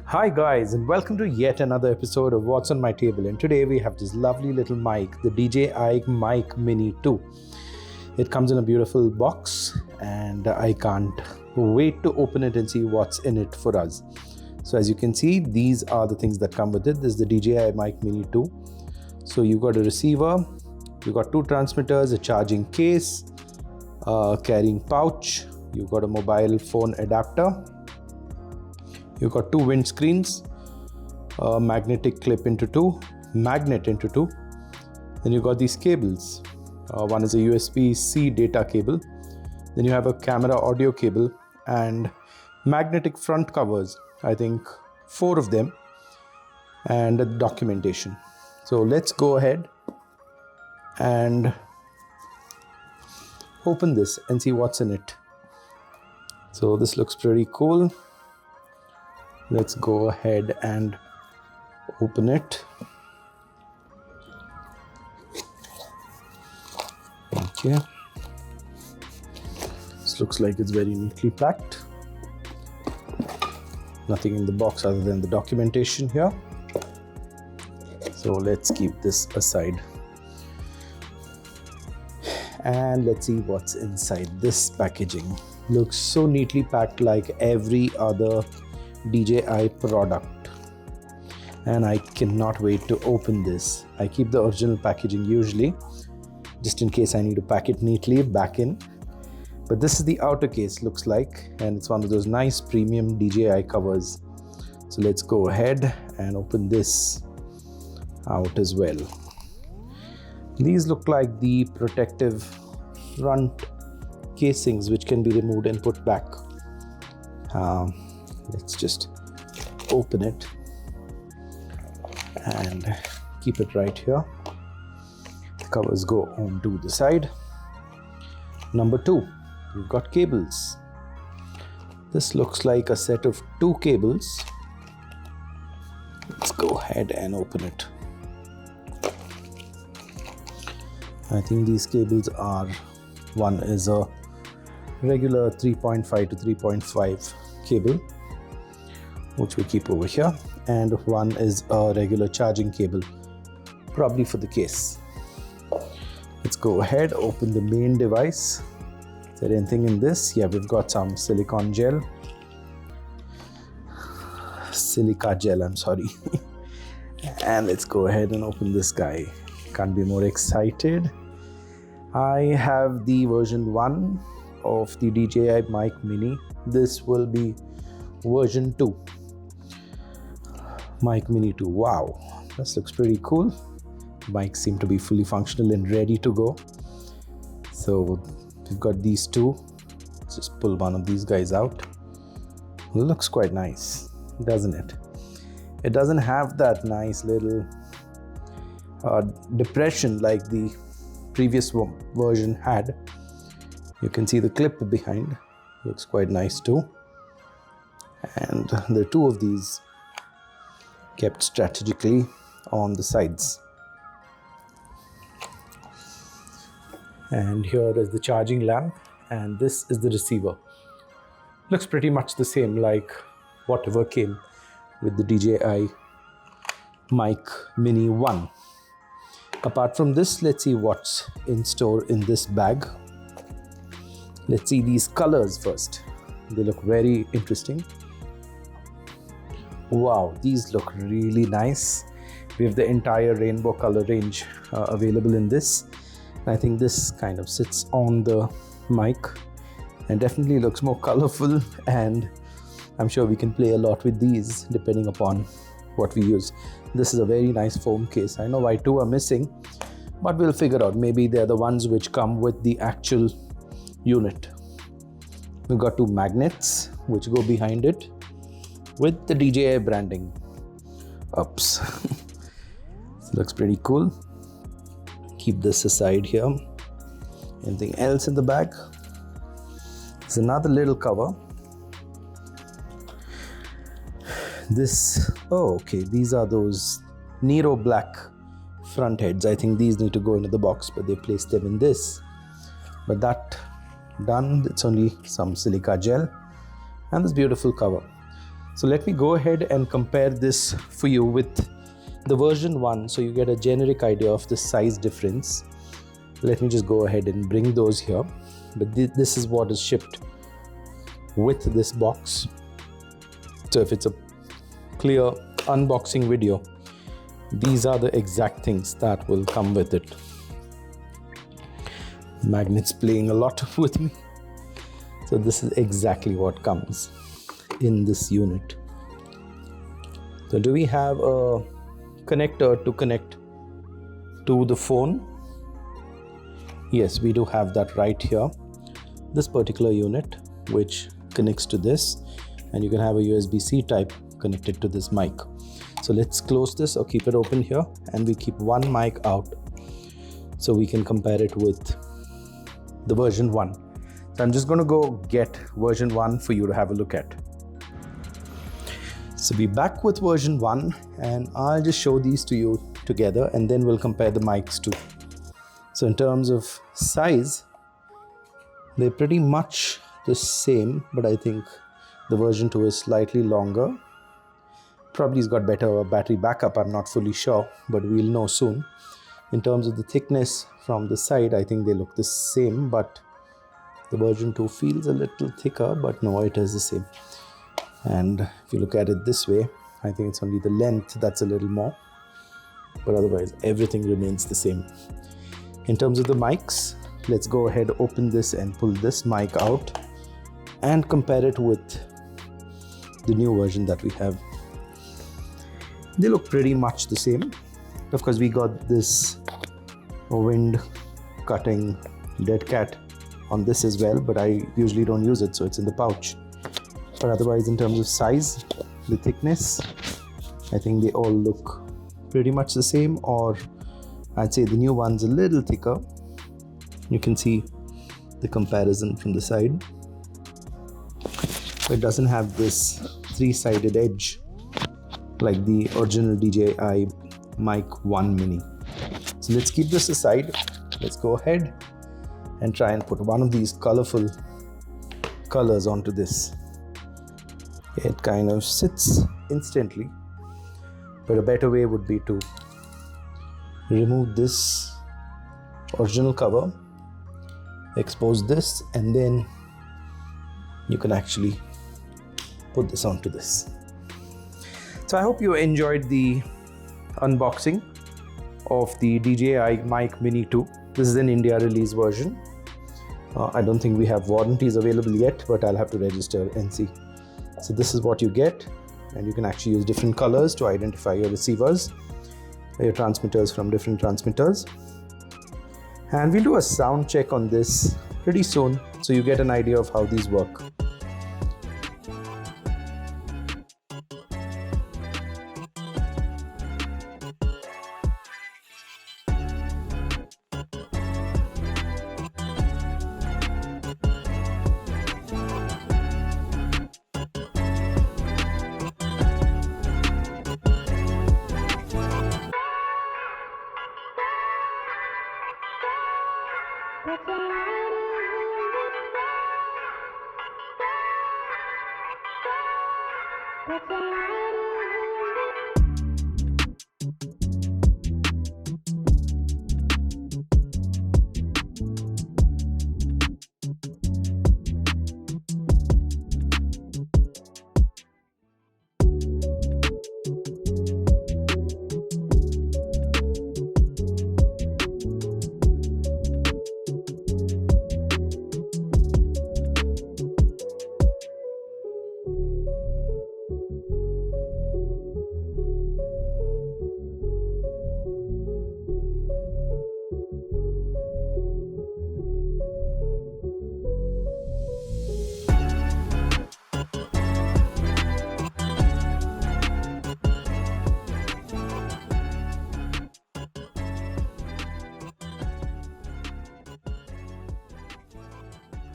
Hi guys, and welcome to yet another episode of What's on My Table. And today we have this lovely little mic, the DJI Mic Mini 2. It comes in a beautiful box and I can't wait to open it and see what's in it for us. So as you can see, these are the things that come with it. This is the DJI Mic Mini 2. So you've got a receiver, you've got two transmitters, a charging case, a carrying pouch, you've got a mobile phone adapter, you've got two windscreens, a magnet into two, then you've got these cables. One is a USB-C data cable, then you have a camera audio cable and magnetic front covers, I think 4 of them, and a documentation. So let's go ahead and open this and see what's in it. So this looks pretty cool. Let's go ahead and open it. Okay. This looks like it's very neatly packed. Nothing in the box other than the documentation here. So let's keep this aside. And let's see what's inside this packaging. Looks so neatly packed like every other DJI product, and I cannot wait to open this. I keep the original packaging usually just in case I need to pack it neatly back in, but this is the outer case, looks like, and it's one of those nice premium DJI covers. So let's go ahead and open this out as well. These look like the protective front casings which can be removed and put back. Let's just open it and keep it right here. The covers go onto the side. Number 2, you've got cables. This looks like a set of 2 cables. Let's go ahead and open it. I think these cables are, one is a regular 3.5 to 3.5 cable, which we keep over here, and one is a regular charging cable, probably for the case. Let's go ahead, open the main device. Is there anything in this? Yeah, we've got some silica gel, I'm sorry. And let's go ahead and open this guy. Can't be more excited. I have the version 1 of the DJI Mic Mini. This will be version 2. Mic Mini 2. Wow, this looks pretty cool. Mics seem to be fully functional and ready to go. So we've got these two. Let's just pull one of these guys out. It looks quite nice, doesn't it? It doesn't have that nice little depression like the previous version had. You can see the clip behind. Looks quite nice too. And there are 2 of these kept strategically on the sides. And here is the charging lamp, and this is the receiver. Looks pretty much the same like whatever came with the DJI Mic Mini 1. Apart from this, let's see what's in store in this bag. Let's see these colors first. They look very interesting. Wow, these look really nice. We have the entire rainbow color range available in this. I think this kind of sits on the mic and definitely looks more colorful, and I'm sure we can play a lot with these depending upon what we use. This is a very nice foam case. I know why 2 are missing, but we'll figure out. Maybe they're the ones which come with the actual unit. We've got 2 magnets which go behind it with the DJI branding. Oops. This looks pretty cool. Keep this aside here. Anything else in the bag? There's another little cover. This, oh okay, these are those Nero black front heads. I think these need to go into the box, but they placed them in this. But that done, it's only some silica gel and this beautiful cover. So let me go ahead and compare this for you with the version 1 so you get a generic idea of the size difference. Let me just go ahead and bring those here. But this is what is shipped with this box. So if it's a clear unboxing video, these are the exact things that will come with it. Magnet's playing a lot with me. So this is exactly what comes in this unit. So do we have a connector to connect to the phone? Yes, we do have that right here. This particular unit which connects to this, and you can have a USB-C type connected to this mic. So let's close this or keep it open here, and we keep one mic out so we can compare it with the version 1. So I'm just going to go get version 1 for you to have a look at. So we're back with version 1, and I'll just show these to you together and then we'll compare the mics too. So in terms of size, they're pretty much the same, but I think the version 2 is slightly longer. Probably it's got better battery backup, I'm not fully sure, but we'll know soon. In terms of the thickness from the side, I think they look the same, but the version 2 feels a little thicker, but no, it is the same. And if you look at it this way, I think it's only the length that's a little more, but otherwise everything remains the same. In terms of the mics, let's go ahead, open this and pull this mic out and compare it with the new version that we have. They look pretty much the same. Of course, we got this wind cutting dead cat on this as well, but I usually don't use it, so it's in the pouch. But otherwise, in terms of size, the thickness, I think they all look pretty much the same, or I'd say the new one's a little thicker. You can see the comparison from the side. It doesn't have this three-sided edge like the original DJI Mic Mini. So let's keep this aside. Let's go ahead and try and put one of these colorful colors onto this. It kind of sits instantly, but a better way would be to remove this original cover, expose this, and then you can actually put this onto this. So I hope you enjoyed the unboxing of the DJI Mic Mini 2. This is an India release version. I don't think we have warranties available yet, but I'll have to register and see. So this is what you get, and you can actually use different colors to identify your receivers, your transmitters from different transmitters. And we'll do a sound check on this pretty soon so you get an idea of how these work.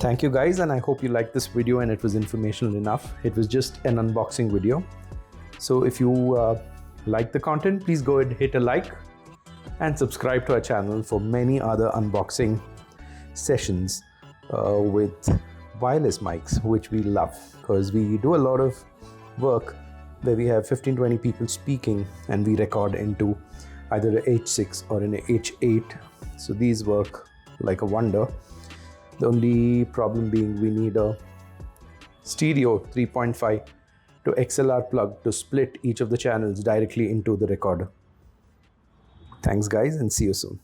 Thank you guys, and I hope you liked this video and it was informational enough. It was just an unboxing video. So if you like the content, please go ahead and hit a like and subscribe to our channel for many other unboxing sessions with wireless mics, which we love because we do a lot of work where we have 15-20 people speaking and we record into either a H6 or an H8. So these work like a wonder. The only problem being we need a stereo 3.5 to XLR plug to split each of the channels directly into the recorder. Thanks guys, and see you soon.